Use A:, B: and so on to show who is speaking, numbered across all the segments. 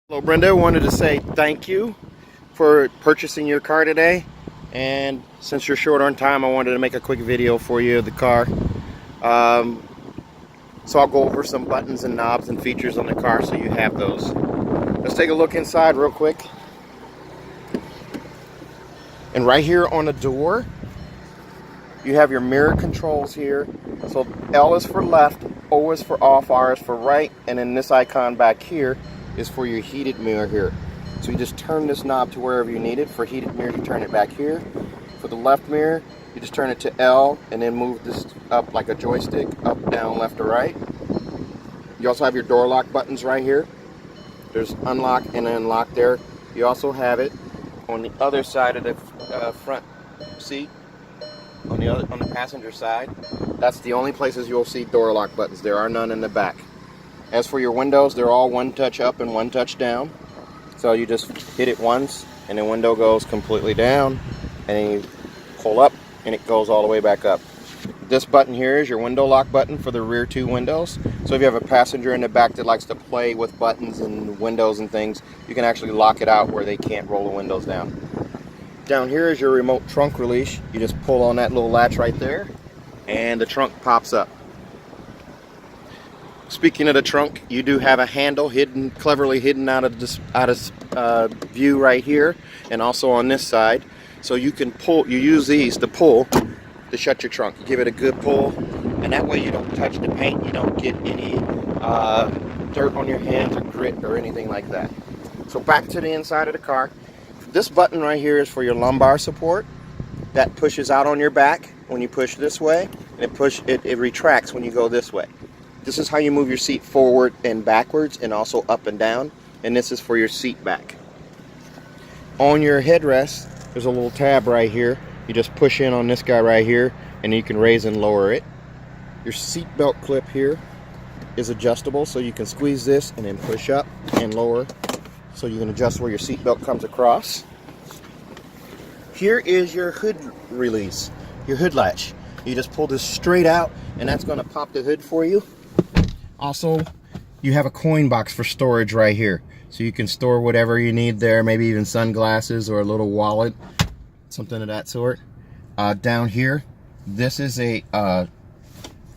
A: Hello Brenda, wanted to say thank you for purchasing your car today, and since you're short on time I wanted to make a quick video for you of the car. So I'll go over some buttons and knobs and features on the car so you have those. Let's take a look inside real quick. And right here on the door you have your mirror controls here. So L is for left, O is for off, R is for right, and then this icon back here is for your heated mirror here. So you just turn this knob to wherever you need it. For heated mirror, you turn it back here. For the left mirror, you just turn it to L and then move this up like a joystick, up, down, left, or right. You also have your door lock buttons right here. There's unlock and unlock there. You also have it on the other side of the front seat, on the passenger side. That's the only places you'll see door lock buttons. There are none in the back. As for your windows, they're all one touch up and one touch down. So you just hit it once and the window goes completely down, and then you pull up and it goes all the way back up. This button here is your window lock button for the rear two windows. So if you have a passenger in the back that likes to play with buttons and windows and things, you can actually lock it out where they can't roll the windows down. Down here is your remote trunk release. You just pull on that little latch right there and the trunk pops up. Speaking of the trunk, you do have a handle hidden, cleverly hidden out of view right here, and also on this side. So you can pull. You use these to pull to shut your trunk. You give it a good pull, and that way you don't touch the paint. You don't get any dirt on your hands or grit or anything like that. So back to the inside of the car. This button right here is for your lumbar support. That pushes out on your back when you push this way, and it retracts when you go this way. This is how you move your seat forward and backwards, and also up and down, and this is for your seat back. On your headrest, there's a little tab right here. You just push in on this guy right here, and you can raise and lower it. Your seat belt clip here is adjustable, so you can squeeze this and then push up and lower, so you can adjust where your seat belt comes across. Here is your hood release, your hood latch. You just pull this straight out, and that's going to pop the hood for you. Also, you have a coin box for storage right here, so you can store whatever you need there, maybe even sunglasses or a little wallet, something of that sort. Down here, this is a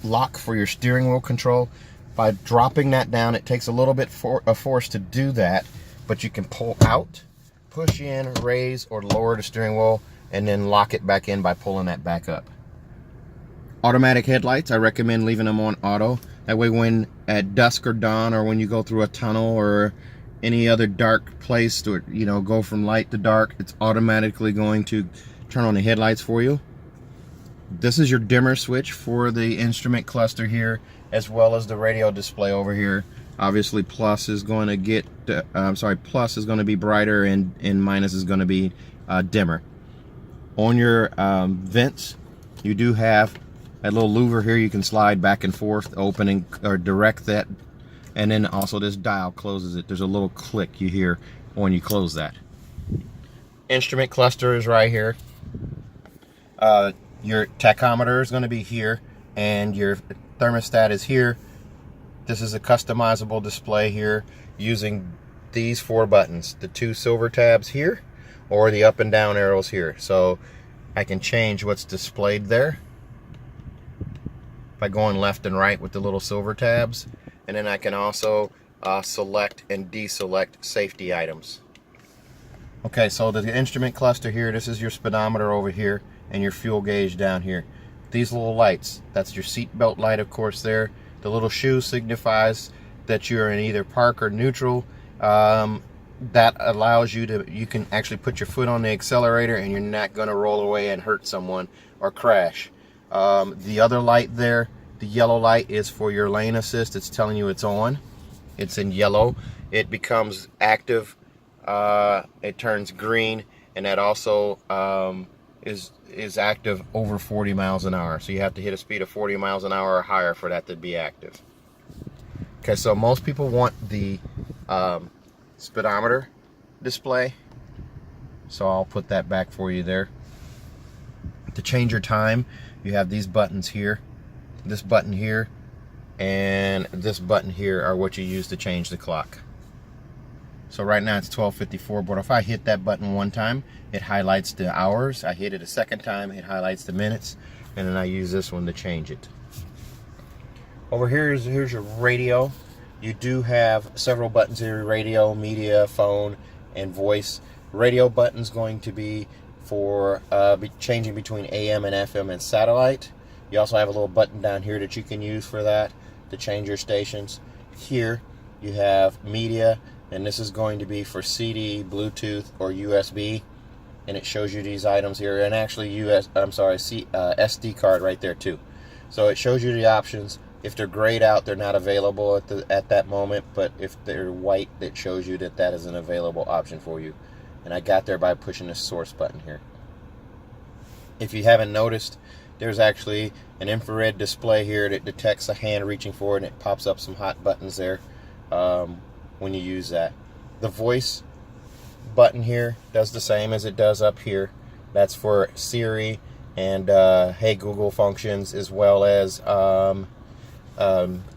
A: lock for your steering wheel control. By dropping that down, it takes a little bit of force to do that, but you can pull out, push in, raise or lower the steering wheel, and then lock it back in by pulling that back up. Automatic headlights, I recommend leaving them on auto. That way when at dusk or dawn, or when you go through a tunnel or any other dark place to, go from light to dark, it's automatically going to turn on the headlights for you. This is your dimmer switch for the instrument cluster here, as well as the radio display over here. Obviously plus is going to get, plus is going to be brighter, and minus is going to be dimmer. On your vents, you do have that little louver here. You can slide back and forth, open or direct that, and then also this dial closes it. There's a little click you hear when you close that. Instrument cluster is right here. Your tachometer is going to be here, and your thermostat is here. This is a customizable display here using these four buttons, the two silver tabs here or the up and down arrows here. So I can change what's displayed there by going left and right with the little silver tabs, and then I can also select and deselect safety items. Okay, so the instrument cluster here, this is your speedometer over here, and your fuel gauge down here. These little lights, that's your seat belt light, of course, there. The little shoe signifies that you're in either park or neutral. That allows you can actually put your foot on the accelerator and you're not going to roll away and hurt someone or crash. The other light there, the yellow light, is for your lane assist. It's telling you it's on. It's in yellow. It becomes active. It turns green, and that also is active over 40 miles an hour. So you have to hit a speed of 40 miles an hour or higher for that to be active. Okay, so most people want the speedometer display, so I'll put that back for you there. To change your time, you have these buttons here, this button here, and this button here are what you use to change the clock. So right now it's 12:54, but if I hit that button one time, it highlights the hours. I hit it a second time, it highlights the minutes, and then I use this one to change it. Over here here's your radio. You do have several buttons here: radio, media, phone, and voice. Radio button's going to be for changing between AM and FM and satellite. You also have a little button down here that you can use for that to change your stations. Here you have media, and this is going to be for CD, Bluetooth, or USB, and it shows you these items here, and actually SD card right there too. So it shows you the options. If they're grayed out, they're not available at that moment, but if they're white, it shows you that that is an available option for you. And I got there by pushing the source button here. If you haven't noticed, there's actually an infrared display here that detects a hand reaching forward, and it pops up some hot buttons there when you use that. The voice button here does the same as it does up here. That's for Siri and Hey Google functions, as well as the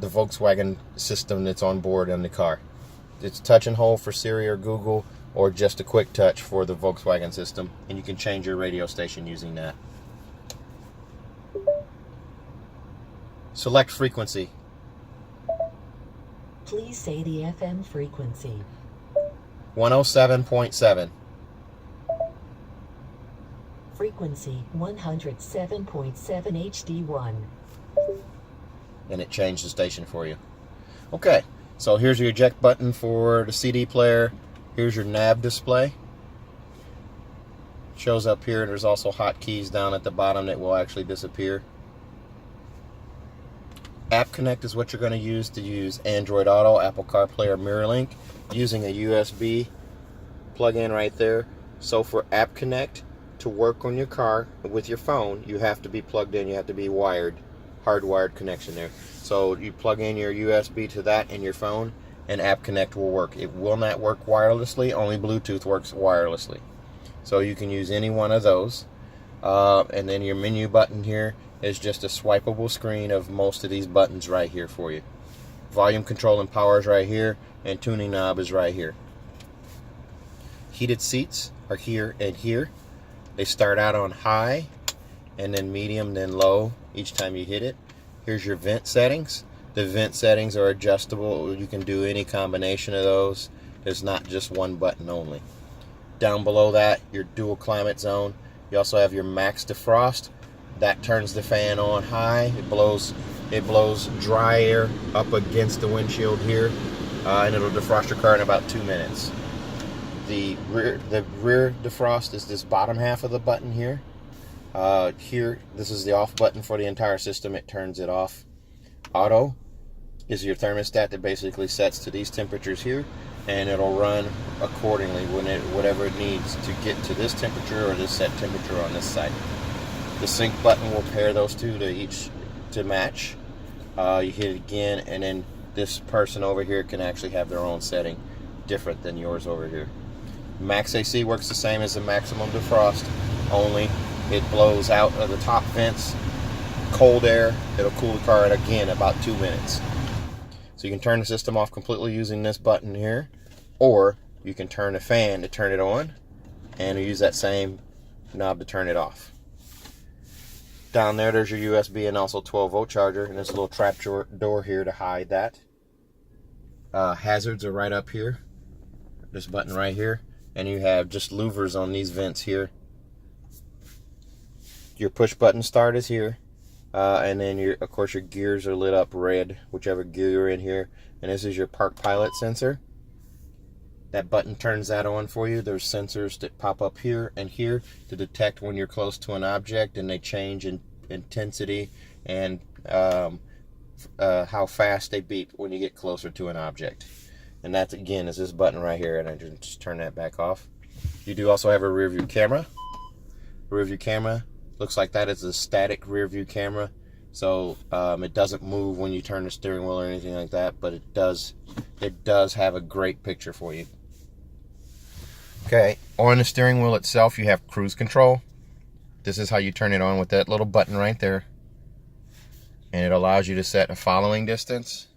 A: Volkswagen system that's on board in the car. It's touch and hold for Siri or Google, or just a quick touch for the Volkswagen system, and you can change your radio station using that. Select frequency.
B: Please say the FM frequency.
A: 107.7.
B: Frequency 107.7 HD1.
A: And it changed the station for you. Okay, so here's your eject button for the CD player. Here's your nav display. Shows up here, and there's also hotkeys down at the bottom that will actually disappear. App Connect is what you're going to use Android Auto, Apple CarPlay, or MirrorLink, using a USB plug-in right there. So for App Connect to work on your car with your phone, you have to be plugged in. You have to be wired, hardwired connection there. So you plug in your USB to that in your phone, and App Connect will work. It will not work wirelessly. Only Bluetooth works wirelessly. So you can use any one of those. And then your menu button here is just a swipeable screen of most of these buttons right here for you. Volume control and power is right here, and tuning knob is right here. Heated seats are here and here. They start out on high, and then medium, then low each time you hit it. Here's your vent settings. The vent settings are adjustable. You can do any combination of those. There's not just one button only. Down below that, your dual climate zone. You also have your max defrost. That turns the fan on high. It blows dry air up against the windshield here, and it'll defrost your car in about 2 minutes. The rear defrost is this bottom half of the button here. Here, this is the off button for the entire system. It turns it off. Auto is your thermostat that basically sets to these temperatures here, and it'll run accordingly whatever it needs to get to this temperature or this set temperature on this side. The sync button will pair those two to match. You hit it again, and then this person over here can actually have their own setting different than yours over here. Max AC works the same as the maximum defrost, only it blows out of the top vents cold air. It'll cool the car again about 2 minutes. So you can turn the system off completely using this button here, or you can turn the fan to turn it on, and use that same knob to turn it off. Down there's your USB and also 12-volt charger, and there's a little trap door here to hide that. Hazards are right up here, this button right here, and you have just louvers on these vents here. Your push button start is here, and then of course your gears are lit up red, whichever gear you're in here, and this is your park pilot sensor. That button turns that on for you. There's sensors that pop up here and here to detect when you're close to an object, and they change in intensity and how fast they beep when you get closer to an object. And that again is this button right here, and I just turn that back off. You do also have a rear view camera. Rear view camera looks like that. It's a static rear view camera, so it doesn't move when you turn the steering wheel or anything like that, but it does have a great picture for you. Okay, on the steering wheel itself you have cruise control. This is how you turn it on with that little button right there, and it allows you to set a following distance,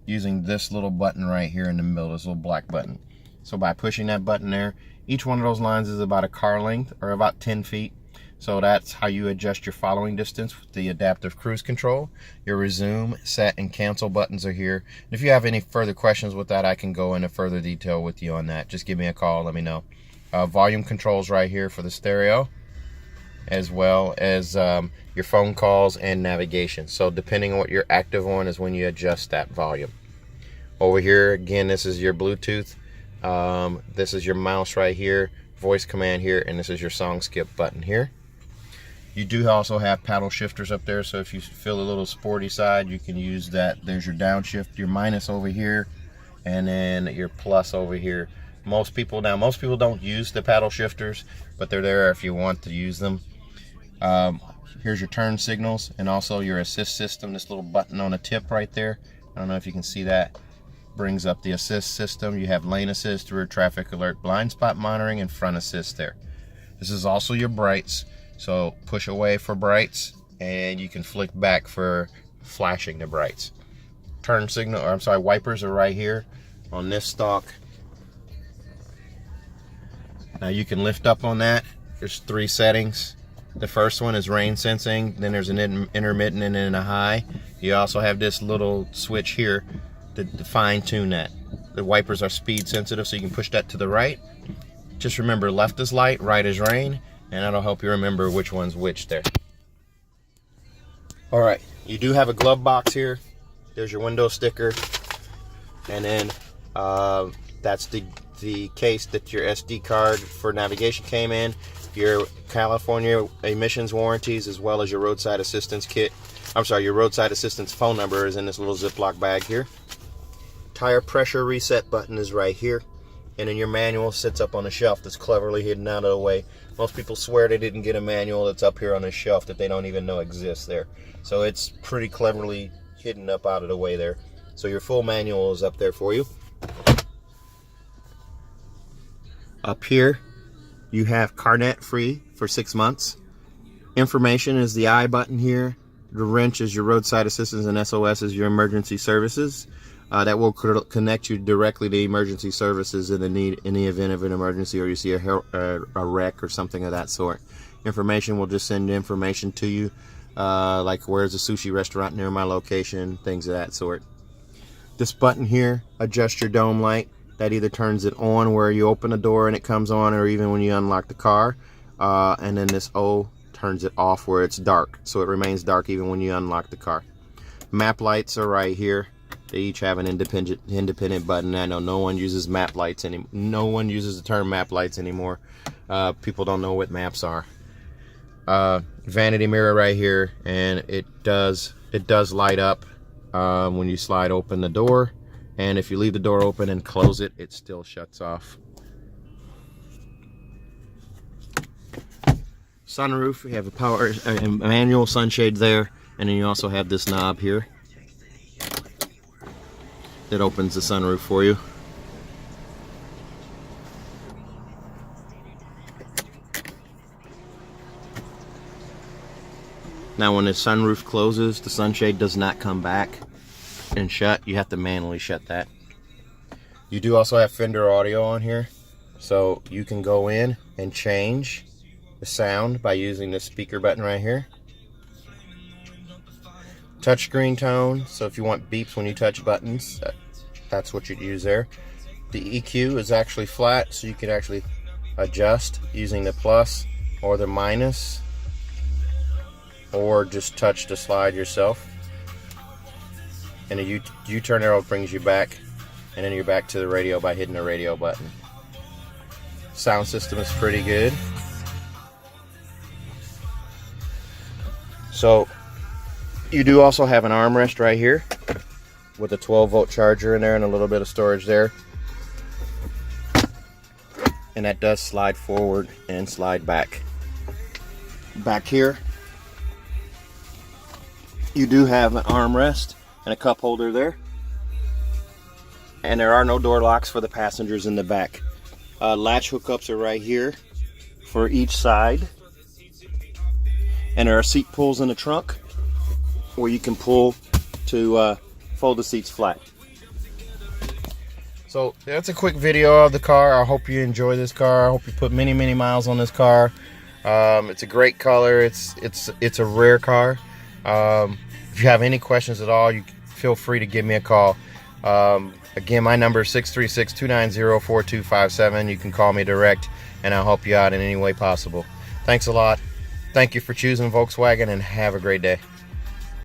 A: using this little button right here in the middle, this little black button. So by pushing that button there, each one of those lines is about a car length, or about 10 feet. So that's how you adjust your following distance with the adaptive cruise control. Your resume, set, and cancel buttons are here. And if you have any further questions with that, I can go into further detail with you on that. Just give me a call, let me know. Volume controls right here for the stereo, as well as your phone calls and navigation. So depending on what you're active on is when you adjust that volume. Over here, again, this is your Bluetooth. This is your mouse right here, voice command here, and this is your song skip button here. You do also have paddle shifters up there, so if you feel a little sporty side, you can use that. There's your downshift, your minus over here, and then your plus over here. Most people don't use the paddle shifters, but they're there if you want to use them. Here's your turn signals and also your assist system, this little button on the tip right there. I don't know if you can see that. Brings up the assist system. You have lane assist, rear traffic alert, blind spot monitoring, and front assist there. This is also your brights. So push away for brights, and you can flick back for flashing the brights. Turn signal, or I'm sorry, wipers are right here on this stalk. Now you can lift up on that. There's 3 settings. The first one is rain sensing, then there's an intermittent and then a high. You also have this little switch here to fine tune that. The wipers are speed sensitive, so you can push that to the right. Just remember, left is light, right is rain, and that'll help you remember which one's which there. All right, you do have a glove box here. There's your window sticker, and then that's the case that your SD card for navigation came in, your California emissions warranties, as well as your roadside assistance kit. I'm sorry, your roadside assistance phone number is in this little Ziploc bag here. Tire pressure reset button is right here, and then your manual sits up on a shelf that's cleverly hidden out of the way. Most people swear they didn't get a manual that's up here on a shelf that they don't even know exists there. So it's pretty cleverly hidden up out of the way there. So your full manual is up there for you. Up here, you have CarNet free for 6 months. Information is the I button here. The wrench is your roadside assistance, and SOS is your emergency services. That will connect you directly to emergency services in the event of an emergency, or you see a wreck or something of that sort. Information will just send information to you, like where's a sushi restaurant near my location, things of that sort. This button here adjusts your dome light. That either turns it on where you open the door and it comes on, or even when you unlock the car. And then this O turns it off where it's dark, so it remains dark even when you unlock the car. Map lights are right here. They each have an independent button. I know no one uses map lights anymore. No one uses the term map lights anymore. People don't know what maps are. Vanity mirror right here, and it does light up when you slide open the door, and if you leave the door open and close it, it still shuts off. Sunroof, you have a manual sunshade there, and then you also have this knob here that opens the sunroof for you. Now when the sunroof closes, the sunshade does not come back and shut. You have to manually shut that. You do also have Fender audio on here, so you can go in and change the sound by using the speaker button right here. Touchscreen tone, so if you want beeps when you touch buttons, that's what you'd use there. The EQ is actually flat, so you can actually adjust using the plus or the minus, or just touch the slide yourself. And a U-turn arrow brings you back, and then you're back to the radio by hitting the radio button. Sound system is pretty good. So you do also have an armrest right here with a 12-volt charger in there and a little bit of storage there. And that does slide forward and slide back. Back here, you do have an armrest and a cup holder there. And there are no door locks for the passengers in the back. Latch hookups are right here for each side. And there are seat pulls in the trunk where you can pull to fold the seats flat. So that's a quick video of the car. I hope you enjoy this car. I hope you put many miles on this car. It's a great color. It's a rare car. If you have any questions at all, you feel free to give me a call. Again, my number is 636-290-4257. You can call me direct, and I'll help you out in any way possible. Thanks a lot. Thank you for choosing Volkswagen, and have a great day.